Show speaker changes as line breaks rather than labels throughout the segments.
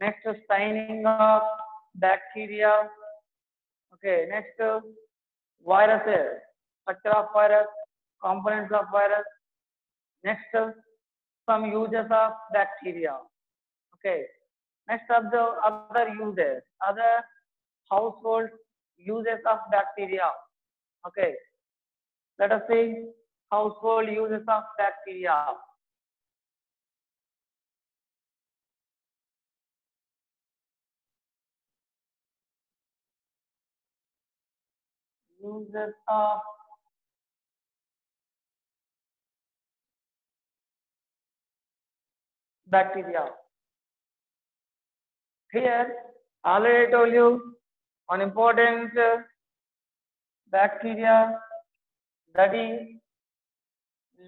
Next, staining of bacteria. Okay, next, viruses, structure of virus, components of virus. Next, some uses of bacteria. Okay, next, observe other uses, other household uses of bacteria. Okay, let us see household uses of bacteria. Uses of bacteria. Here, already told you one important bacteria, that is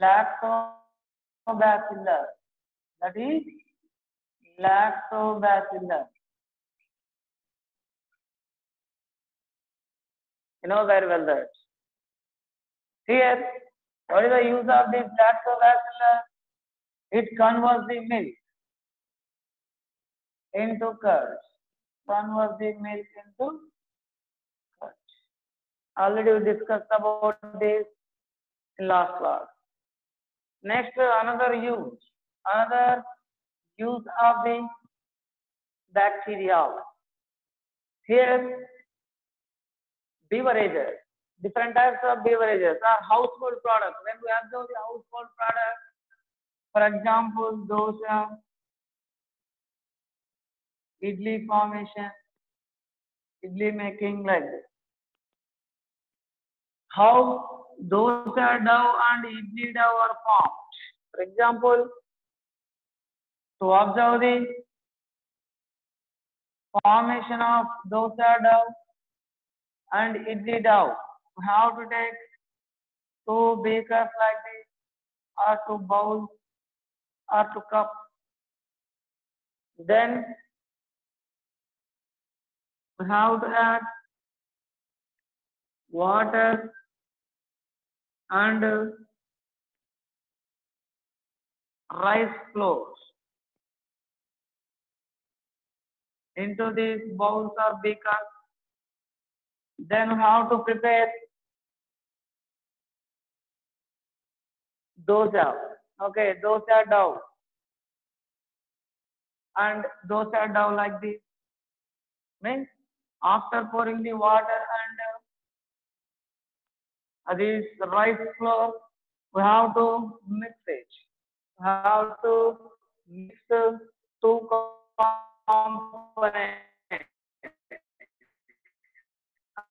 lactobacillus. That is lactobacillus. You know very well that. Here, what is the use of this lactobacillus? It converts the milk into curd. Converts the milk into curd. Already we discussed about this in last class. Next, another use of the bacteria. Here, beverages. Different types of beverages are household products. When we observe the household products, for example, dosa, idli formation, idli making like this. How dosa dough and idli dough are formed. For example, to observe the formation of dosa dough and idli dough, we have to take two beakers like this, or two bowls, or two cups. Then we have to add water and rice flour into these bowls or beakers. Then we have to prepare dosa. Okay, dosa dough. And dosa dough like this. Means after pouring the water and this rice flour, we have to mix it. We have to mix the two components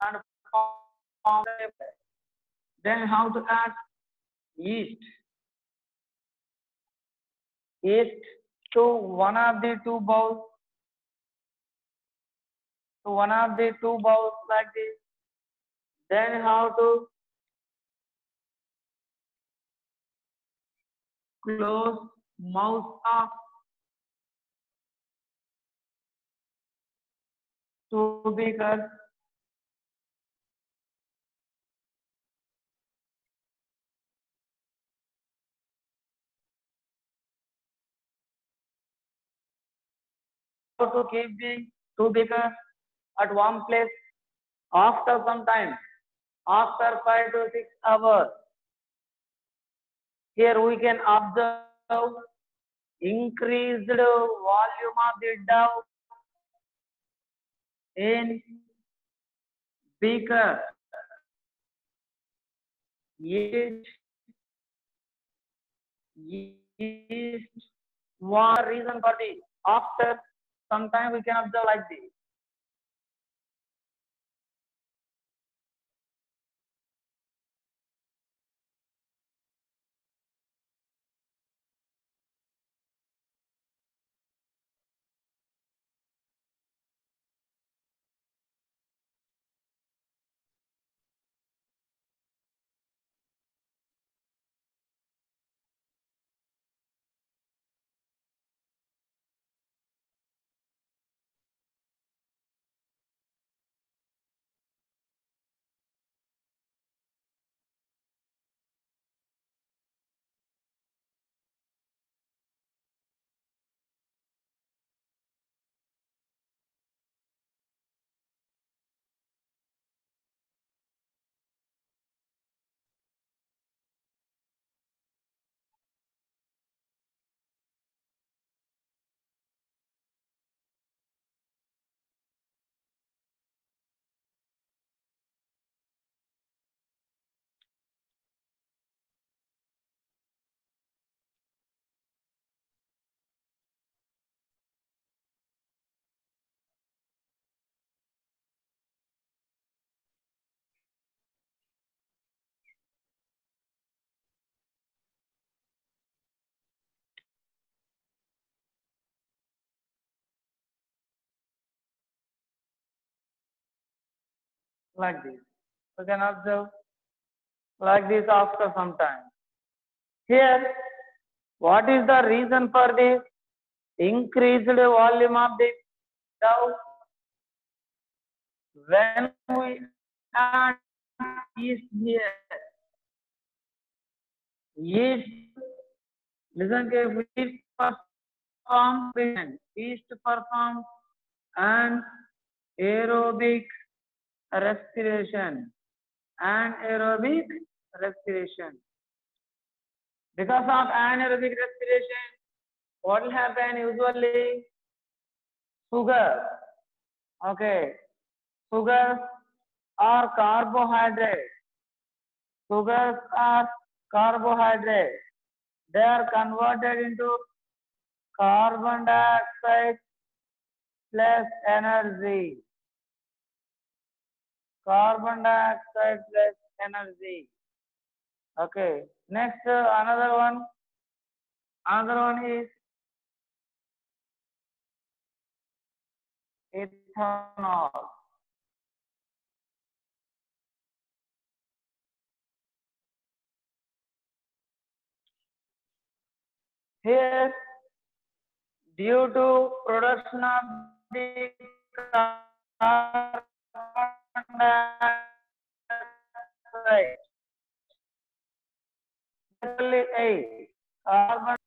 and form the. Then how to add yeast. Yeast to one of the two bowls. To one of the two bowls like this. Then how to close mouth of two beakers. How to keep the two beakers at one place after some time, after 5 to 6 hours. Here we can observe increased volume of the dough in beaker. Yeast one reason for the after some time we can observe like this. like this. You can observe like this after some time. Here, what is the reason for this increased volume of the dough? When we add yeast here, yeast, listen carefully, yeast performs an aerobic respiration, because of anaerobic respiration, what will happen usually? Sugar, okay, sugars are carbohydrates. Sugars are carbohydrates. They are converted into carbon dioxide plus energy. Carbon dioxide plus energy. Okay. Next, another one. Another one is ethanol. Here, due to production of the carbon dioxide, carbon,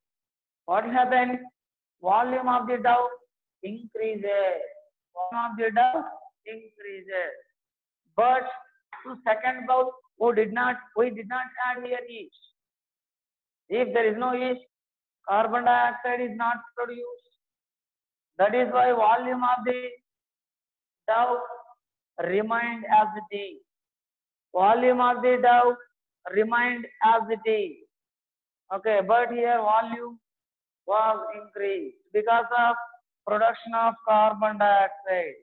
what happens? Volume of the dough increases. Volume of the dough increases. But to second bowl, we did not add here yeast. If there is no yeast, carbon dioxide is not produced. That is why volume of the dough remained as it is. Volume of the dough remained as it is. Okay, but here volume was increased because of production of carbon dioxide.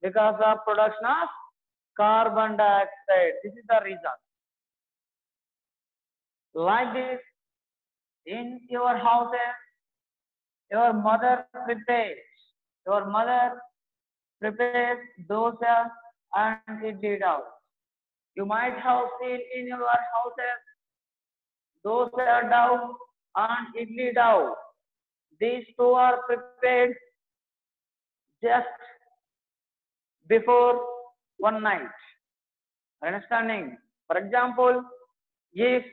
Because of production of carbon dioxide. This is the reason. Like this, in your houses, your mother prepares dosa and idli dough. You might have seen in your houses dosa dough and idli dough. These two are prepared just before one night. Understanding? For example, if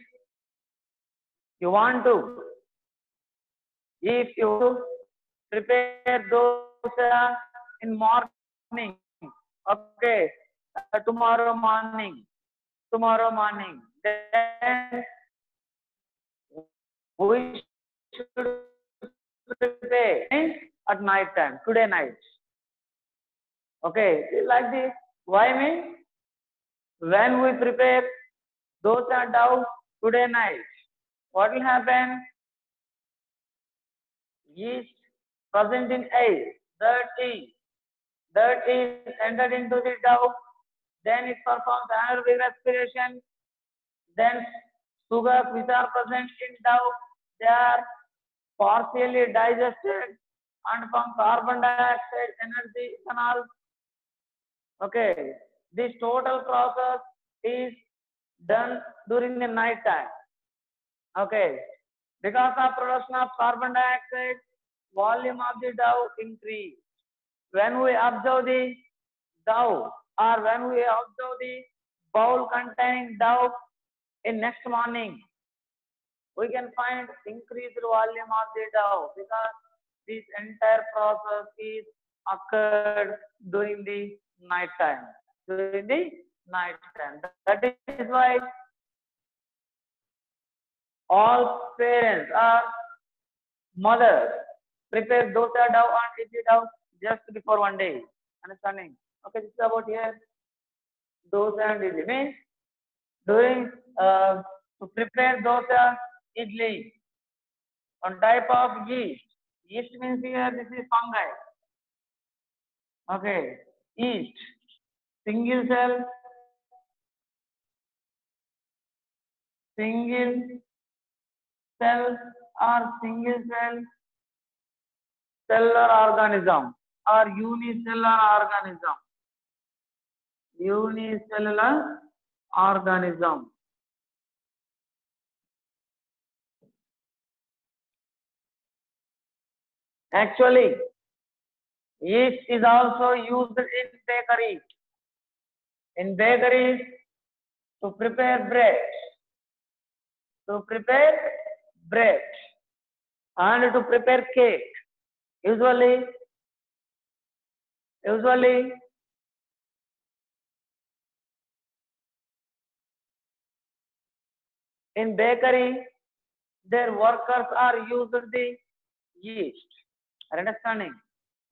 you want to prepare dosa in morning, okay, tomorrow morning, then we should prepare at night time, today night. Okay, like this. Why mean? When we prepare dosa dough today night, what will happen? Yeast present in air, that is entered into the dough, then it performs anaerobic respiration, then sugars which are present in dough, they are partially digested and from carbon dioxide, energy, ethanol. Okay, this total process is done during the night time. Okay, because of production of carbon dioxide, volume of the dough increase. When we observe the dough or when we observe the bowl containing dough in next morning, we can find increased volume of the dough because this entire process is occurred during the night time. That is why all parents or mothers prepare dosa dough and idli dough just before one day. Understanding? Okay, this is about here. Dosa and idli means during to prepare dosa idli, one type of yeast. Yeast means here this is fungi. Okay, yeast, single cell or single cell cellular organism or unicellular organism. unicellular organism. Actually, yeast is also used in bakeries. In bakeries to prepare bread, to prepare bread, and to prepare cake. Usually in bakery, their workers are used the yeast. Are you understanding?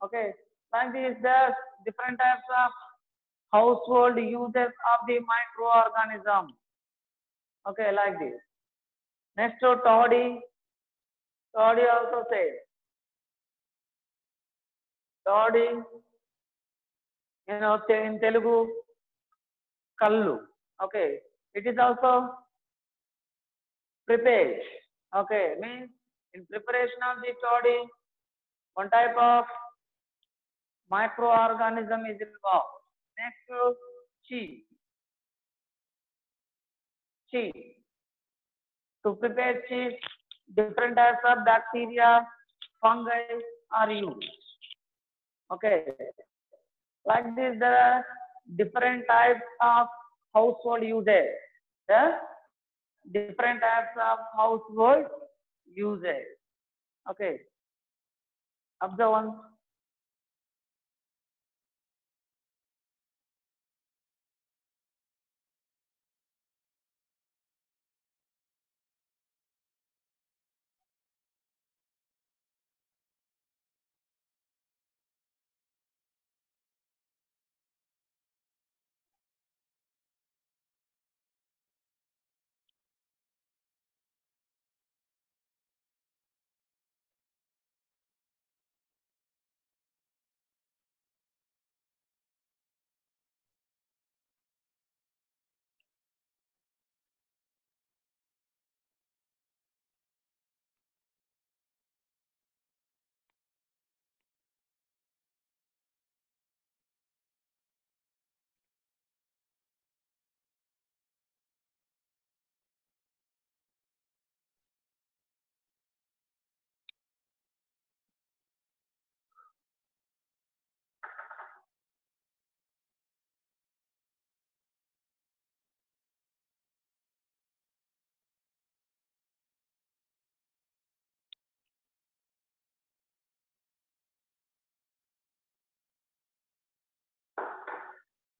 Okay. Like this, there's different types of household uses of the microorganism. Okay, like this. Next to toddy. Toddy also says. Toddy, in Telugu, kallu. Okay. It is also prepared. Okay, means in preparation of the toddy, one type of microorganism is involved. Next to cheese. Cheese. To prepare cheese, different types of bacteria, fungi are used. Okay, like this, there are different types of household uses. Yeah? Different types of household uses. Okay, observe one.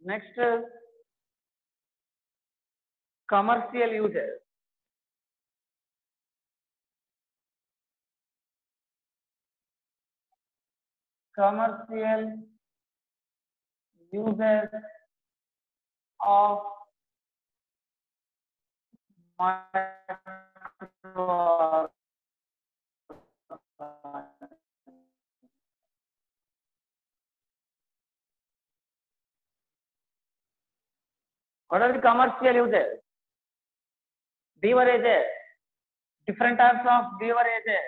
Next, commercial uses. Commercial uses of microorganisms. What are the commercial uses? Beverages, different types of beverages.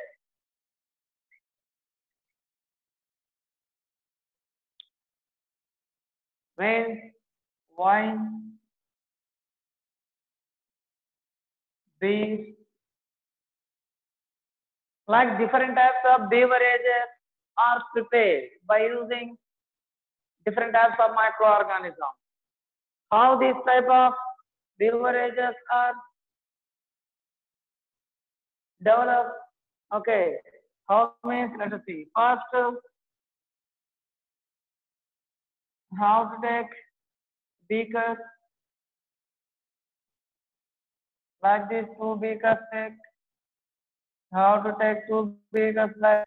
Means wine, beer, like different types of beverages are prepared by using different types of microorganisms. How these type of beverages are developed? Okay, how means let us see. First, how to take beakers like this, two beakers take. How to take two beakers like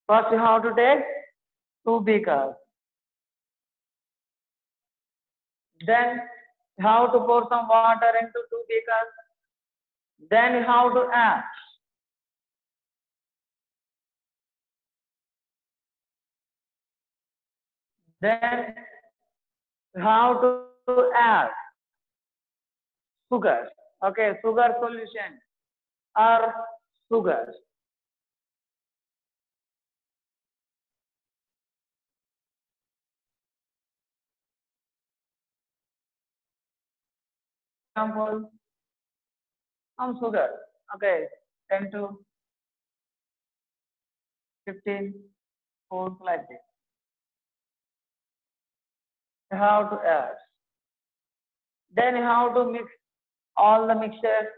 first you have to take two beakers. Then you have to pour some water into two beakers. Then you have to add then How to add sugar. Okay, sugar solution or sugar. Example, some sugar. Okay, 10 to 15 spoons like this. How to add. Then how to mix all the mixture.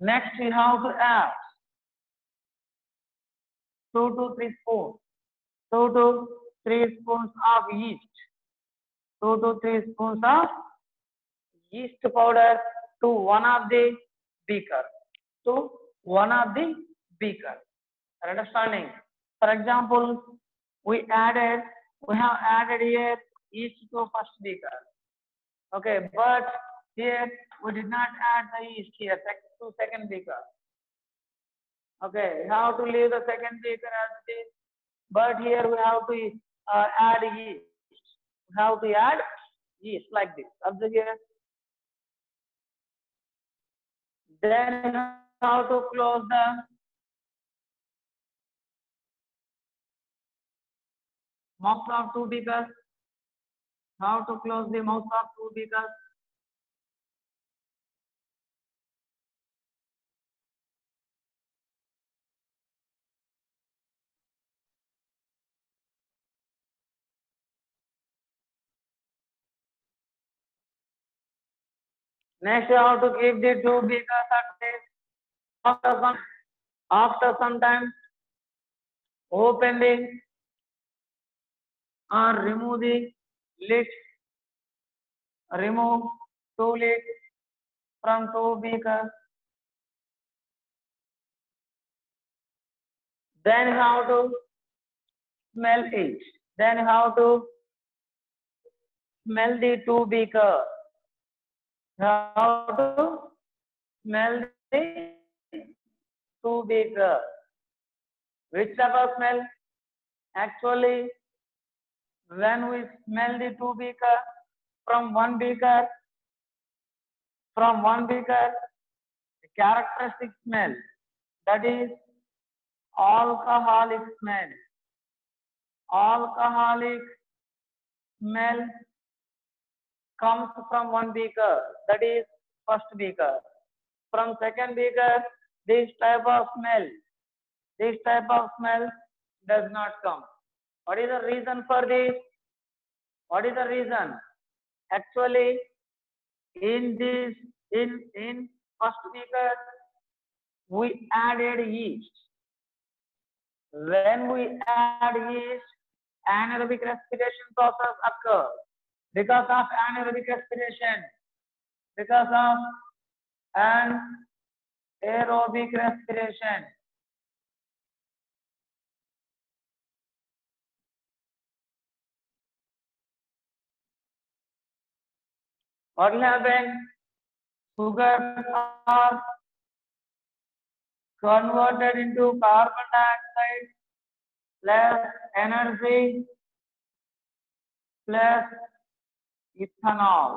Next, we have to add 2 to 3 spoons. 2 to 3 spoons of yeast. 2 to 3 spoons of yeast powder to one of the beaker. To one of the beaker. Understanding? For example, we have added here yeast to first beaker. Okay, but here we did not add the yeast here to second beaker. Okay, we have to leave the second beaker as it is, but here we have to add yeast. We have to add yeast like this. Observe here. Then how to close the mouth of two beakers. How to close the mouth of two beakers. Next, you have to keep the two beakers at this. After some time, open the or remove the lid. Remove two lids from two beakers. Then how to smell it. Then how to smell the two beakers. How to smell the two beakers. Which type of smell? Actually, when we smell the two beakers from one beaker, the characteristic smell, that is alcoholic smell. Alcoholic smell comes from one beaker, that is first beaker. From second beaker, this type of smell does not come. What is the reason for this? What is the reason? Actually, in first beaker, we added yeast. When we add yeast, anaerobic respiration process occurs. Because of anaerobic respiration, because of anaerobic respiration, what will happen? Sugars are converted into carbon dioxide plus energy plus ethanol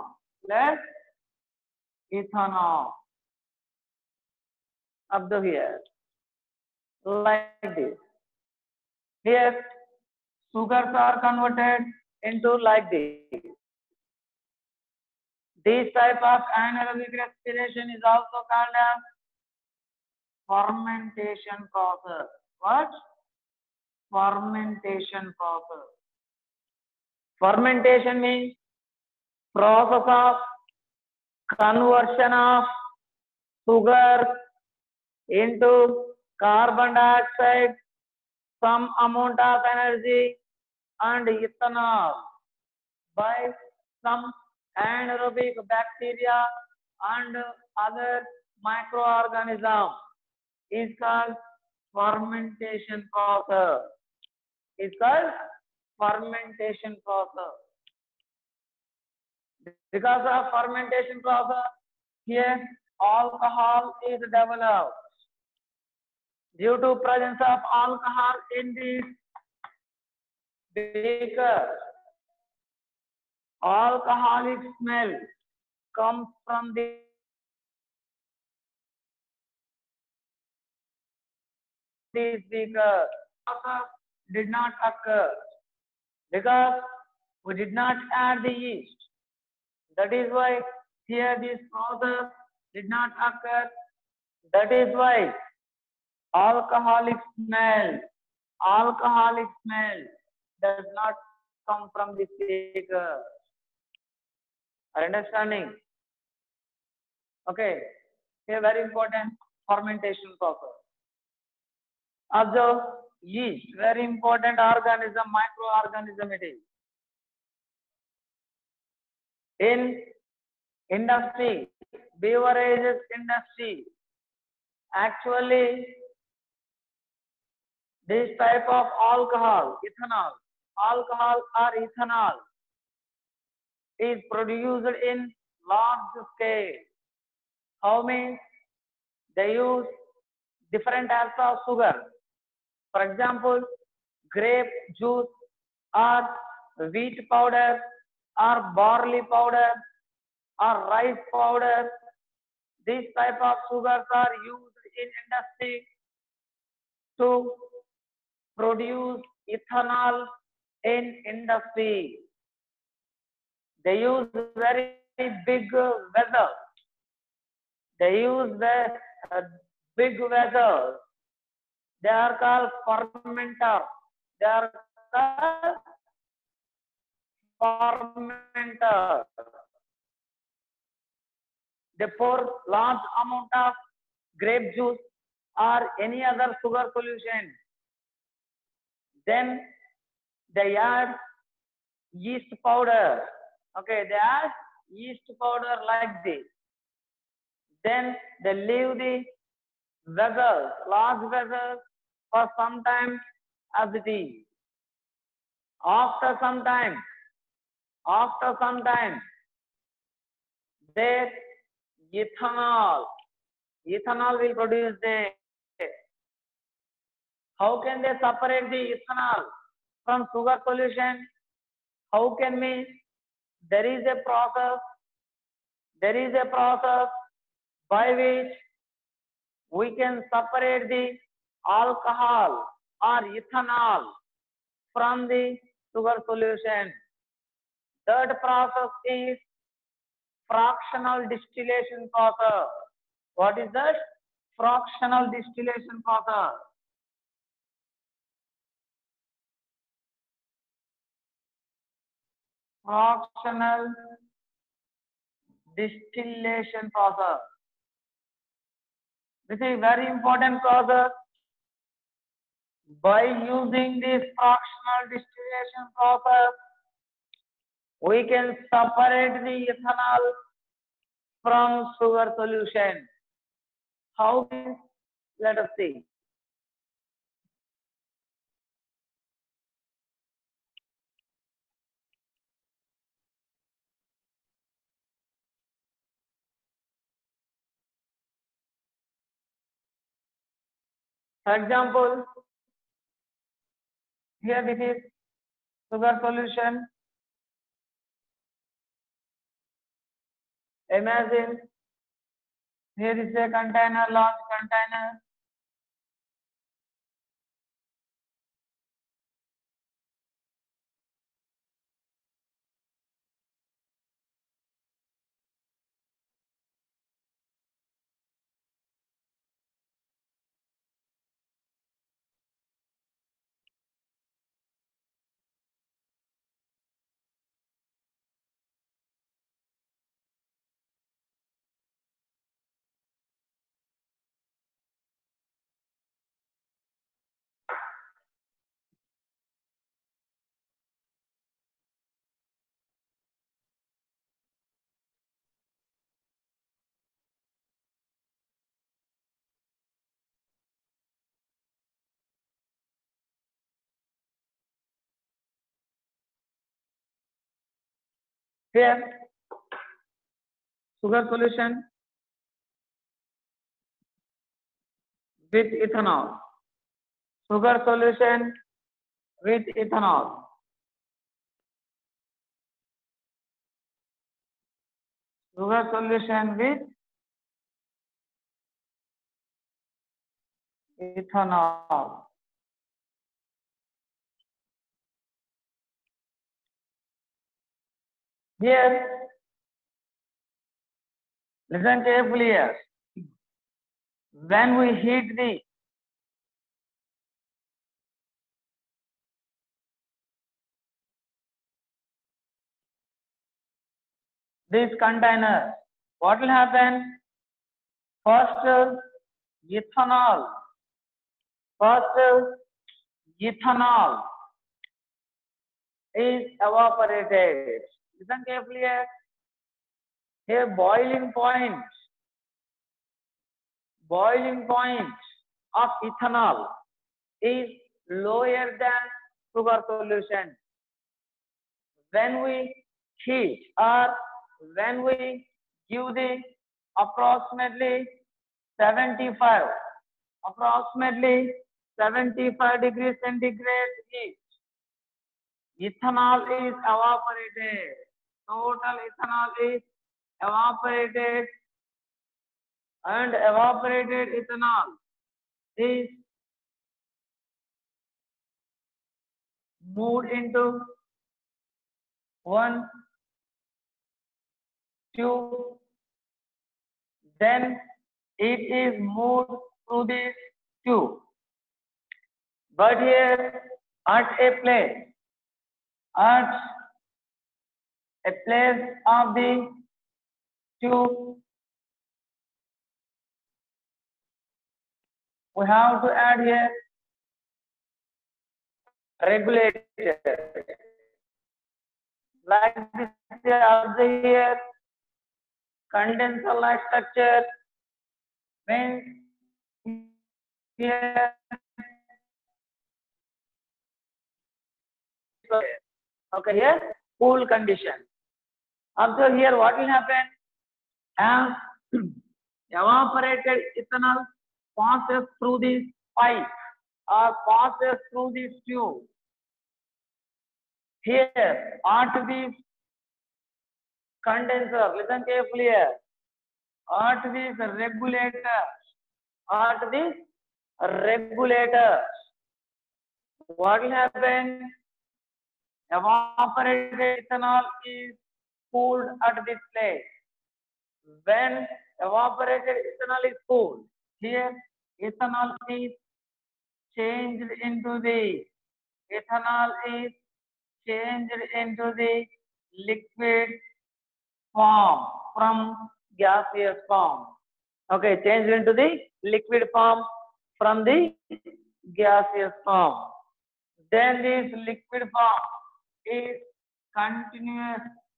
Observe here like this. Here sugars are converted into like this. This type of anaerobic respiration is also called as fermentation process. What? Fermentation process. Fermentation means process of conversion of sugar into carbon dioxide, some amount of energy and ethanol by some anaerobic bacteria and other microorganisms is called fermentation process. Is called fermentation process. Because of fermentation process, here alcohol is developed. Due to presence of alcohol in this beaker, alcoholic smell comes from the speaker. Did not occur because we did not add the yeast. That is why here this process did not occur. That is why alcoholic smell does not come from the speaker. Are understanding? Okay. Here very important fermentation process. Observe yeast, very important organism, microorganism it is. In industry, beverages industry, actually this type of alcohol or ethanol is produced in large scale. How means they use different types of sugar. For example, grape juice or wheat powder or barley powder or rice powder. These type of sugars are used in industry to produce ethanol in industry. They use very big vessels. They use the big vessels. They are called fermenters. They are called fermenters. They pour large amount of grape juice or any other sugar solution. Then they add yeast powder. Okay, they add yeast powder like this. Then they leave the vessels, large vessels, for some time as it is. After some time, their ethanol will produce the. How can they separate the ethanol from sugar solution? How can we? There is a process by which we can separate the alcohol or ethanol from the sugar solution. Third process is fractional distillation process. What is that? Fractional distillation process. Fractional distillation process. This is a very important process. By using this fractional distillation process, we can separate the ethanol from sugar solution. How? Let us see. For example, here this is sugar solution. Imagine here is a container, large container. Here, sugar solution with ethanol. Sugar solution with ethanol. Sugar solution with ethanol. Here, listen carefully here. When we heat this container, what will happen? First, ethanol. First, ethanol is evaporated. Listen carefully here. Here, boiling point of ethanol is lower than sugar solution. When we heat or when we give the approximately 75 approximately 75 degrees centigrade heat, ethanol is evaporated. Total ethanol is evaporated, and evaporated ethanol is moved into one tube, then it is moved through this tube. But here at at a place of the tube, we have to add here regulator. Like this, here condenser like structure means here okay, here cool condition. Observe here what will happen as evaporated ethanol passes through this pipe or passes through this tube. Here at this condenser, listen carefully here, at this regulator, what will happen? Evaporated ethanol is cooled at this place. When evaporated ethanol is cooled, here ethanol is changed into the liquid form from gaseous form. Okay, changed into the liquid form from the gaseous form. Then this liquid form is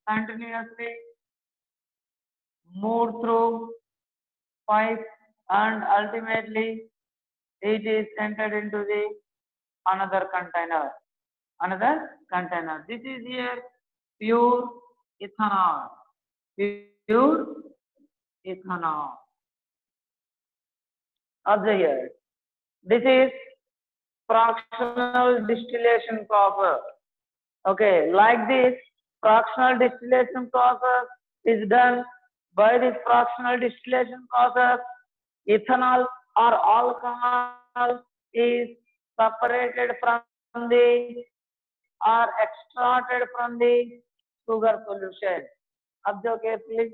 continuously moved through pipe, and ultimately it is entered into the another container. This is here pure ethanol. Pure ethanol. Observe here. This is fractional distillation process. Okay, like this, fractional distillation process is done. By this fractional distillation process, ethanol or alcohol is separated from the or extracted from the sugar solution. Observe carefully.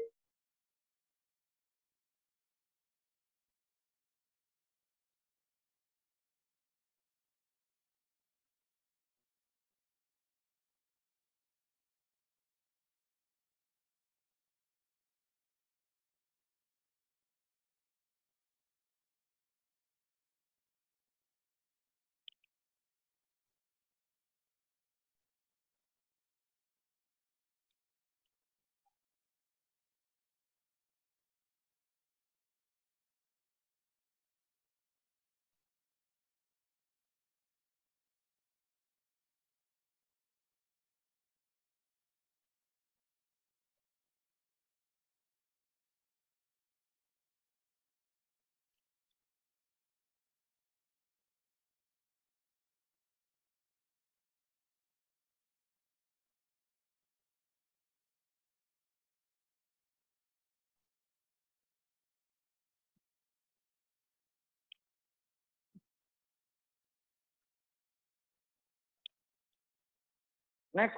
Next,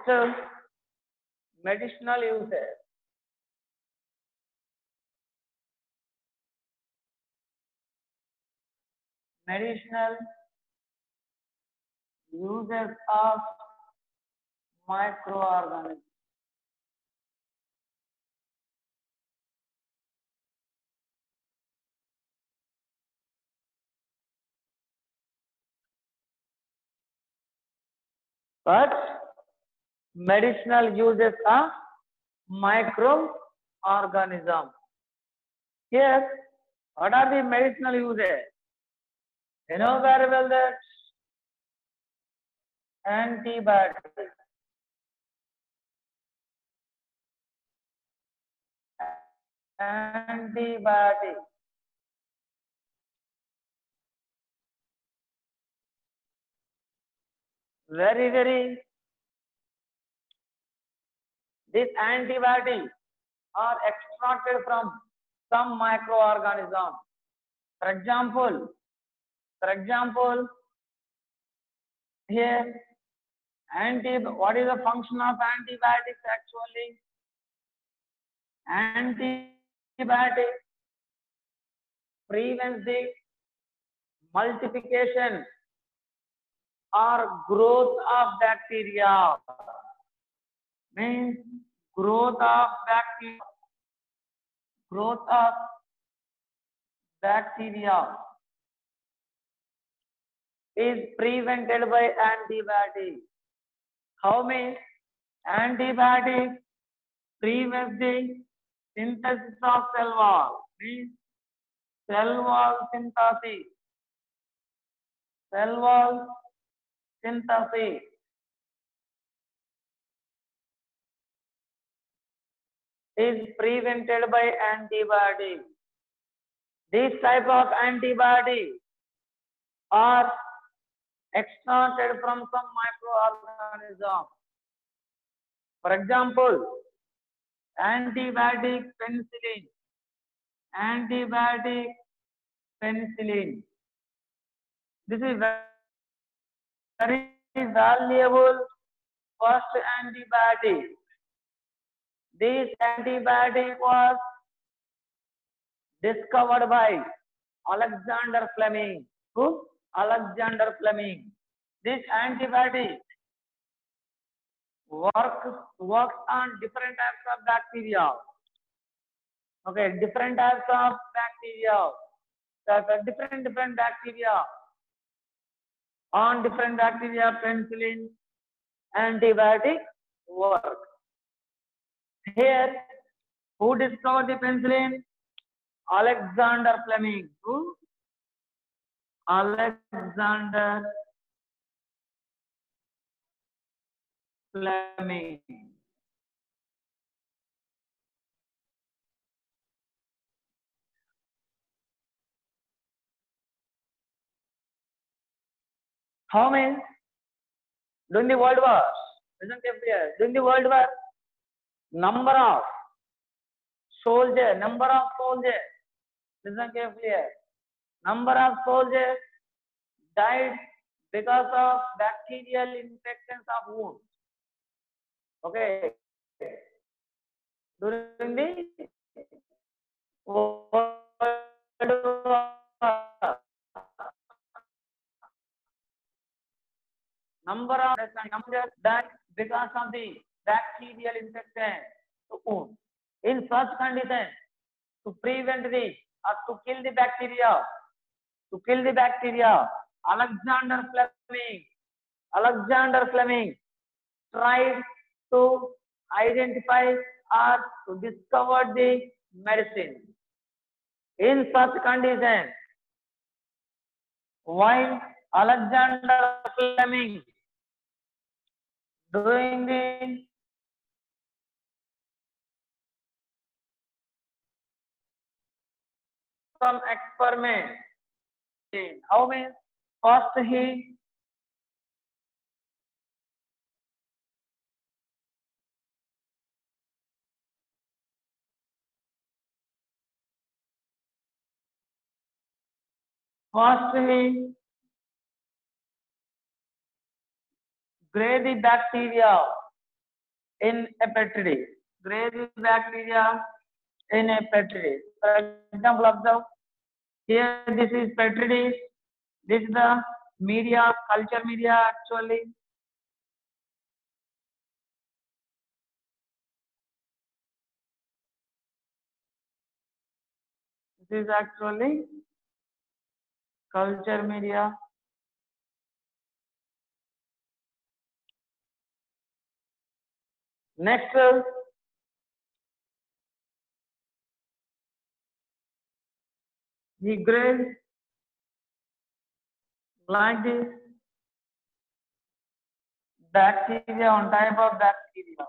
medicinal uses. Medicinal uses of microorganisms. But medicinal uses of microorganism. Yes, what are the medicinal uses? You know very well that antibiotics. Antibiotics. Very, these antibiotics are extracted from some microorganism. For example, here, what is the function of antibiotics actually? Antibiotics prevents the multiplication or growth of bacteria. Means growth of bacteria is prevented by antibiotics. How means antibiotics prevents the synthesis of cell wall. Means cell wall synthesis. Cell wall synthesis is prevented by antibiotics. This type of antibiotics are extracted from some microorganism. For example, antibiotic penicillin. Antibiotic penicillin. This is very valuable first antibiotic. This antibiotic was discovered by Alexander Fleming. Who? Alexander Fleming. This antibiotic works on different types of bacteria. Okay, different types of bacteria. Different bacteria. On different bacteria, penicillin antibiotic work. Here, who discovered the penicillin? Alexander Fleming. Who? Alexander Fleming. How many? During the World War, listen carefully. During the World War, number of soldiers, listen carefully. Number of soldiers died because of bacterial infections of wounds. Okay. During the World War, number of soldiers died because of the bacterial infection to wound. In such conditions, to prevent the or to kill the bacteria, Alexander Fleming tried to identify or to discover the medicine. In such conditions, while Alexander Fleming doing the some experiment, how means first he grade the bacteria in a petri dish. Grow the bacteria in a petri dish. For example, observe here. This is petri dish. This is the media, culture media actually. This is actually culture media. Next, he grows like this bacteria on type of bacteria.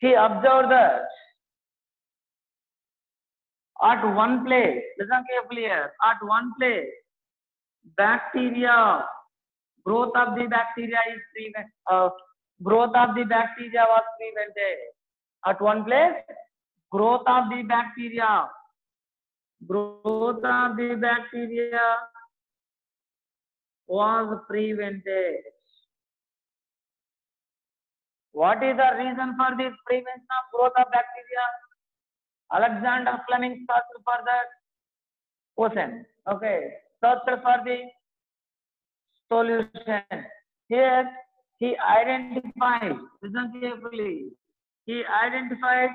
He observed that at one place, listen carefully here, at one place, bacteria, growth of the bacteria is prevented. Growth of the bacteria was prevented. At one place, growth of the bacteria was prevented. What is the reason for this prevention of growth of bacteria? Alexander Fleming searched for the question. Okay, searched for the solution. Here he identified, listen carefully, he identified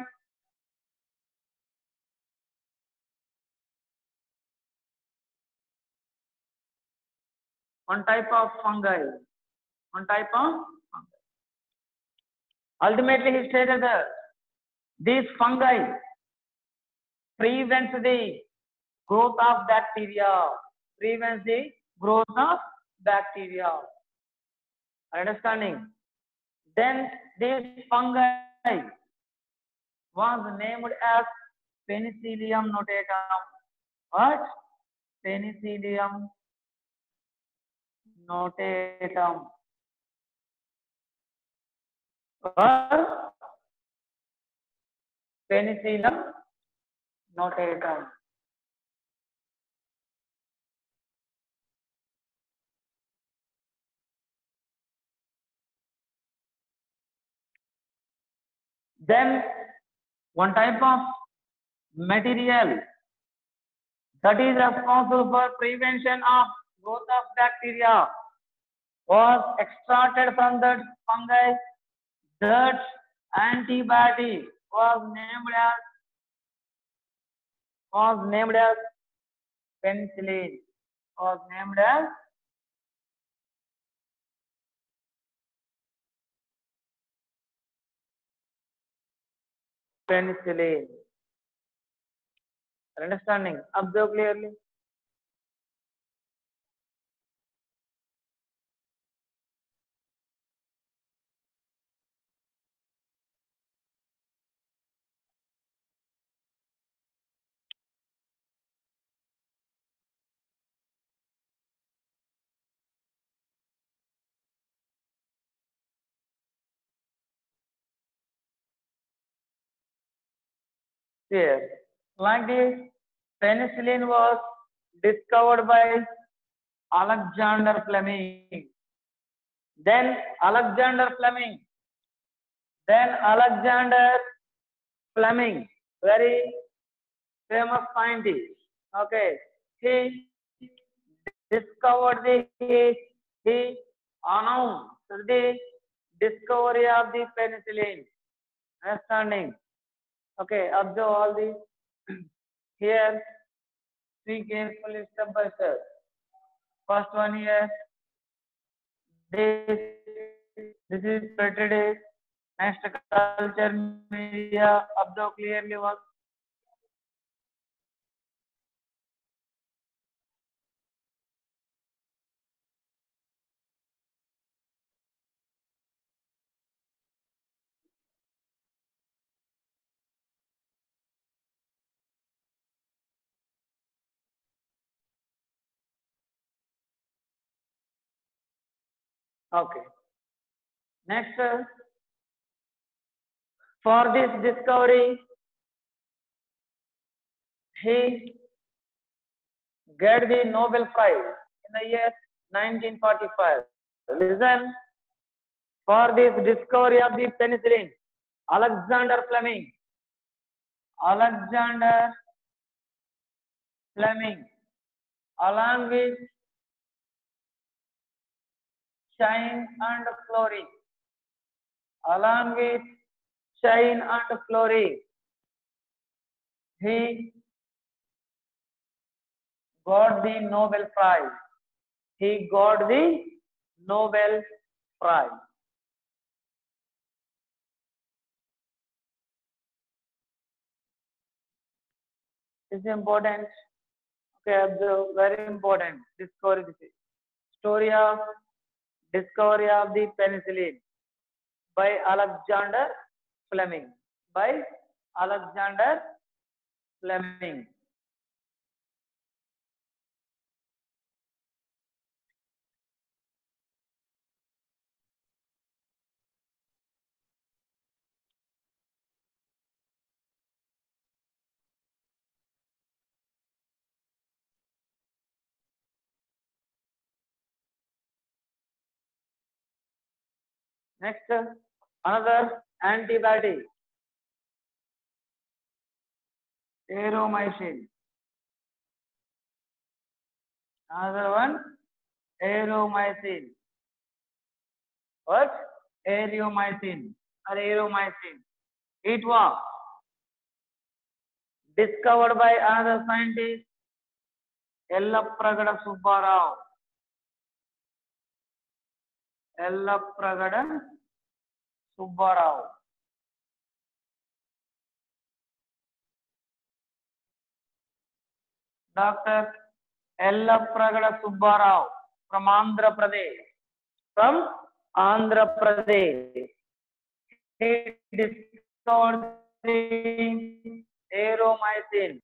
one type of fungi. Ultimately, he stated that these fungi prevents the growth of bacteria. Understanding? Then this fungi was named as Penicillium notatum. What? Penicillium notatum. Or Penicillium notatum. Then one type of material that is responsible for prevention of growth of bacteria was extracted from the fungi. That antibiotic was named as penicillin. Was named as penicillin. Understanding? Observe clearly. Here, like this, penicillin was discovered by Alexander Fleming. Then Alexander Fleming, very famous scientist. Okay, he discovered he announced the discovery of the penicillin. Understanding? Okay, observe all these. Here, see carefully step by step. First one here, this is petri dish. Next, culture media. Observe clearly what. Okay. Next, for this discovery, he get the Nobel Prize in the year 1945. Listen, for this discovery of the penicillin, Alexander Fleming, along with Shine and Florey, he got the Nobel Prize. He got the Nobel Prize. It's important. Okay, observe, very important. Discovery. Story of discovery of the penicillin by Alexander Fleming. Next, another antibiotic, Aromycin. Another one, Aromycin. What? Aromycin. It was discovered by another scientist, Yellapragada Subbarao. Dr. Yellapragada Subbarao from Andhra Pradesh. He discovered the Aromycin.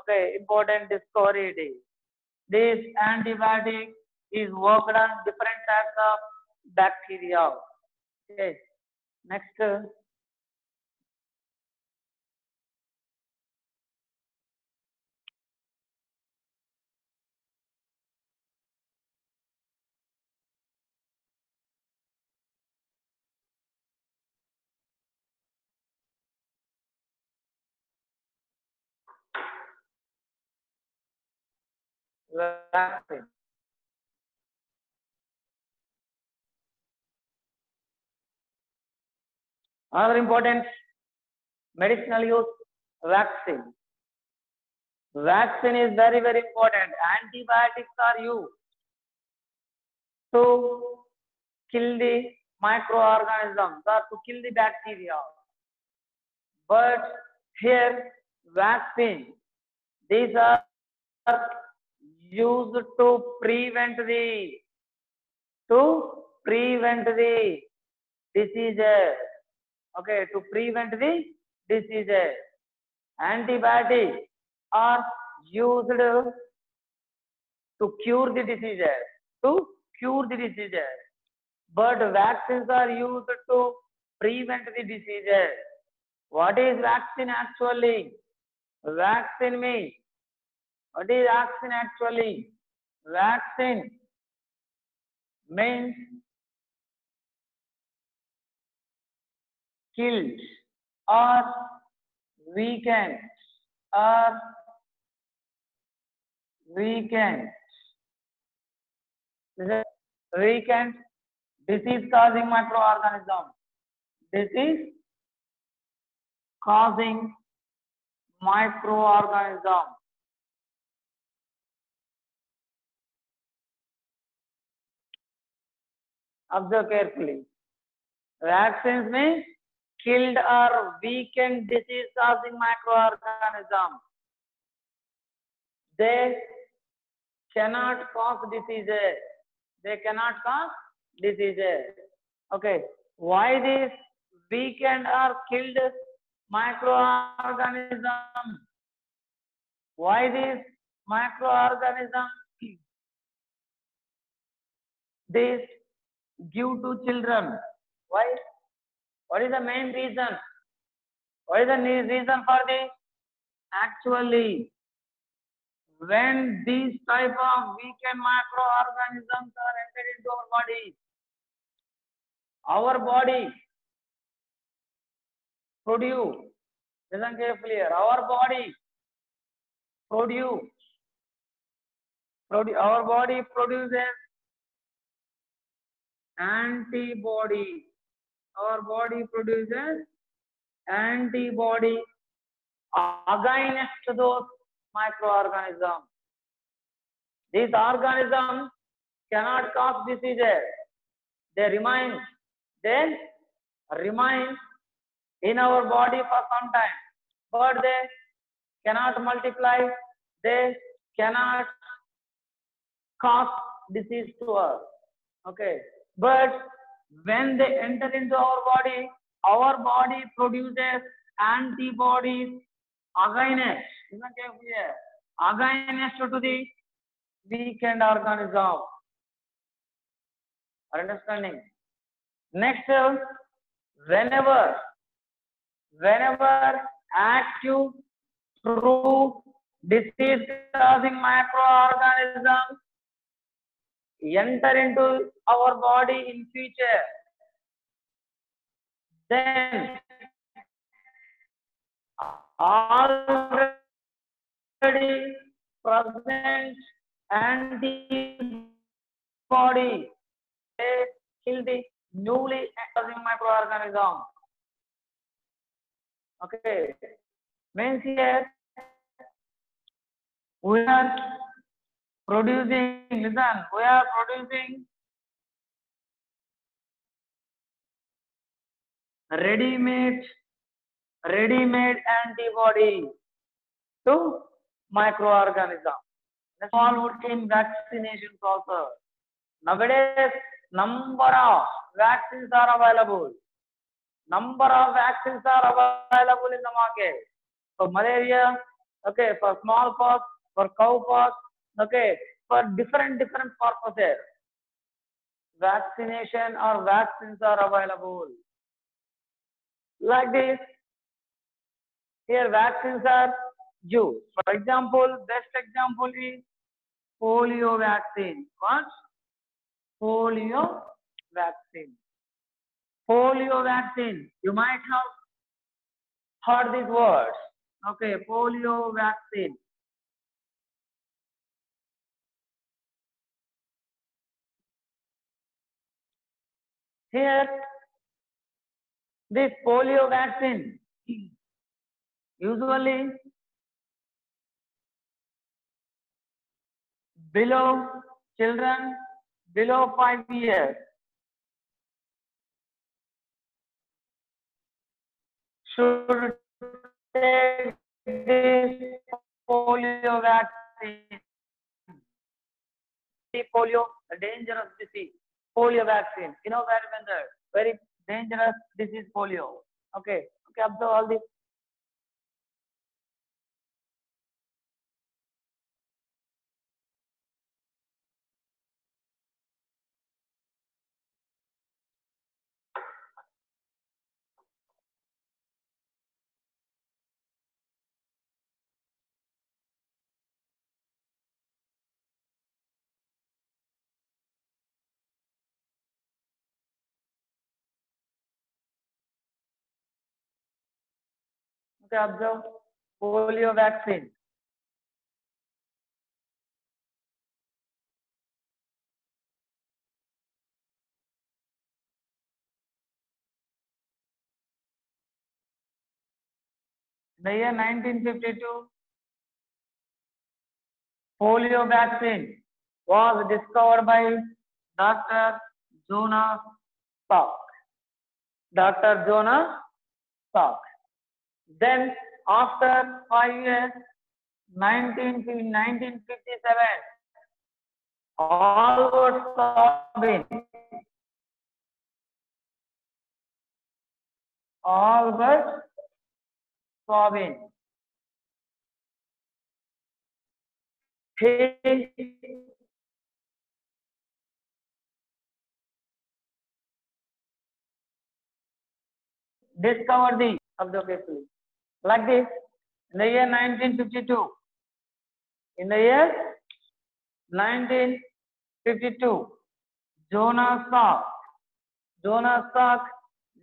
Okay, important discovery it is. This antibiotic is worked on different types of bacteria. Okay, next. Vaccine. Another important medicinal use, vaccine. Vaccine is very, very important. Antibiotics are used to kill the microorganisms or to kill the bacteria. But here, vaccine, these are used to prevent the diseases. Okay, to prevent the diseases. Antibiotics are used to cure the diseases. But vaccines are used to prevent the diseases. What is vaccine actually? Vaccine means, what is vaccine actually? Vaccine means kills or weakens disease causing microorganism. Observe carefully. Vaccines means killed or weakened disease causing microorganism. They cannot cause diseases. Okay. Why this weakened or killed microorganism? Why this microorganism? This give to children. Why? What is the main reason? What is the reason for this? Actually, when these type of weakened microorganisms are entered into our body produce, listen carefully here, our body produce, our body produces antibody. Our body produces antibody against those microorganisms. These organisms cannot cause diseases. They remain in our body for some time, but they cannot multiply. They cannot cause disease to us. Okay, but when they enter into our body produces antibodies against, against to the weakened organism. Are understanding? Next, whenever active true disease causing microorganisms enter into our body in future, then already present antibody they kill the newly causing microorganism. Okay, means here we are producing, listen, we are producing ready-made antibody to microorganism. That's all in vaccination process. Nowadays, number of vaccines are available. Number of vaccines are available in the market. For malaria, okay, for smallpox, for cowpox, okay, for different purposes. Vaccination or vaccines are available. Like this, here vaccines are used. For example, best example is polio vaccine. What? Polio vaccine. Polio vaccine. You might have heard these words. Okay, polio vaccine. Here, this polio vaccine usually below children below 5 years should take this polio vaccine. Polio, a dangerous disease. Polio vaccine. You know very dangerous disease polio. Okay. Okay, observe all this. Okay, observe polio vaccine. In the year 1952, polio vaccine was discovered by Dr. Jonas Salk. Dr. Jonas Salk. Then, after 5 years, 1957, Albert Sabin, he discovered the, observe carefully, like this, In the year 1952. In the year 1952, Jonas Salk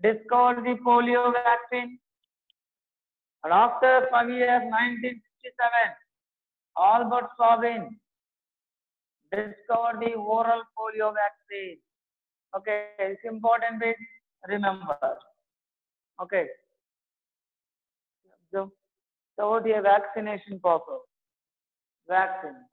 discovered the polio vaccine. And after 5 years, 1957, Albert Sabin discovered the oral polio vaccine. Okay, it's important bit, remember. Okay. So the vaccination process. Vaccine.